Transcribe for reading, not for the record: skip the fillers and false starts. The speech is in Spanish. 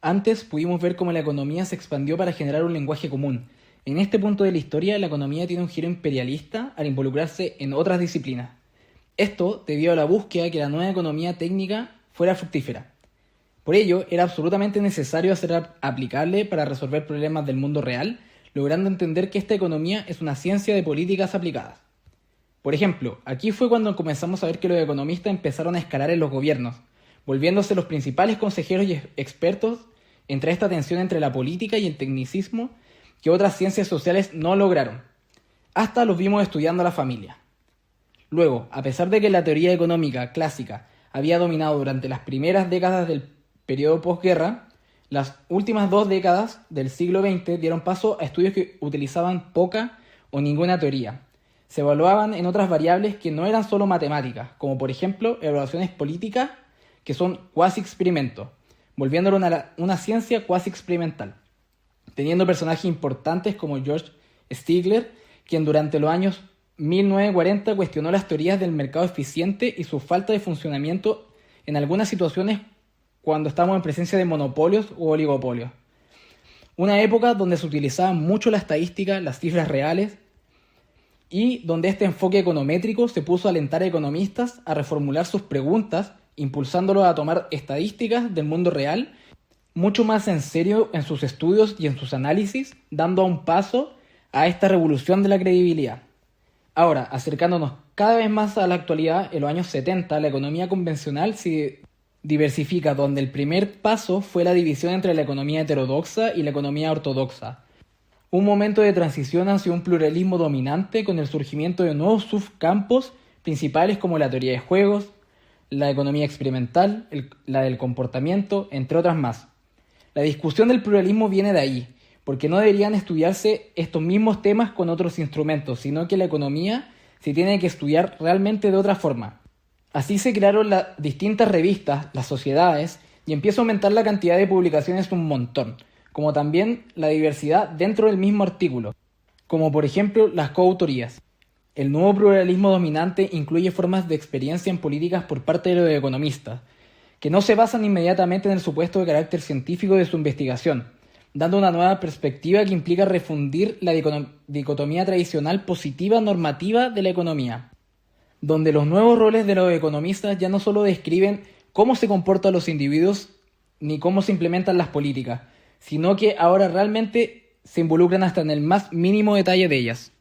Antes pudimos ver cómo la economía se expandió para generar un lenguaje común. En este punto de la historia, la economía tiene un giro imperialista al involucrarse en otras disciplinas. Esto debido a la búsqueda de que la nueva economía técnica fuera fructífera. Por ello, era absolutamente necesario hacer aplicable para resolver problemas del mundo real, logrando entender que esta economía es una ciencia de políticas aplicadas. Por ejemplo, aquí fue cuando comenzamos a ver que los economistas empezaron a escalar en los gobiernos, volviéndose los principales consejeros y expertos entre esta tensión entre la política y el tecnicismo que otras ciencias sociales no lograron. Hasta los vimos estudiando a la familia. Luego, a pesar de que la teoría económica clásica había dominado durante las primeras décadas del periodo posguerra, las últimas 2 décadas del siglo XX dieron paso a estudios que utilizaban poca o ninguna teoría. Se evaluaban en otras variables que no eran solo matemáticas, como por ejemplo evaluaciones políticas que son cuasi experimentos, volviéndolo una ciencia cuasi experimental, teniendo personajes importantes como George Stigler, quien durante los años 1940 cuestionó las teorías del mercado eficiente y su falta de funcionamiento en algunas situaciones cuando estamos en presencia de monopolios u oligopolios. Una época donde se utilizaba mucho la estadística, las cifras reales, y donde este enfoque econométrico se puso a alentar a economistas a reformular sus preguntas, impulsándolos a tomar estadísticas del mundo real mucho más en serio en sus estudios y en sus análisis, dando un paso a esta revolución de la credibilidad. Ahora, acercándonos cada vez más a la actualidad, en los años 70, la economía convencional se diversifica, donde el primer paso fue la división entre la economía heterodoxa y la economía ortodoxa. Un momento de transición hacia un pluralismo dominante con el surgimiento de nuevos subcampos principales como la teoría de juegos, la economía experimental, la del comportamiento, entre otras más. La discusión del pluralismo viene de ahí, porque no deberían estudiarse estos mismos temas con otros instrumentos, sino que la economía se tiene que estudiar realmente de otra forma. Así se crearon las distintas revistas, las sociedades, y empieza a aumentar la cantidad de publicaciones un montón, como también la diversidad dentro del mismo artículo, como por ejemplo las coautorías. El nuevo pluralismo dominante incluye formas de experiencia en políticas por parte de los economistas, que no se basan inmediatamente en el supuesto de carácter científico de su investigación, dando una nueva perspectiva que implica refundir la dicotomía tradicional positiva normativa de la economía, donde los nuevos roles de los economistas ya no solo describen cómo se comportan los individuos ni cómo se implementan las políticas, sino que ahora realmente se involucran hasta en el más mínimo detalle de ellas.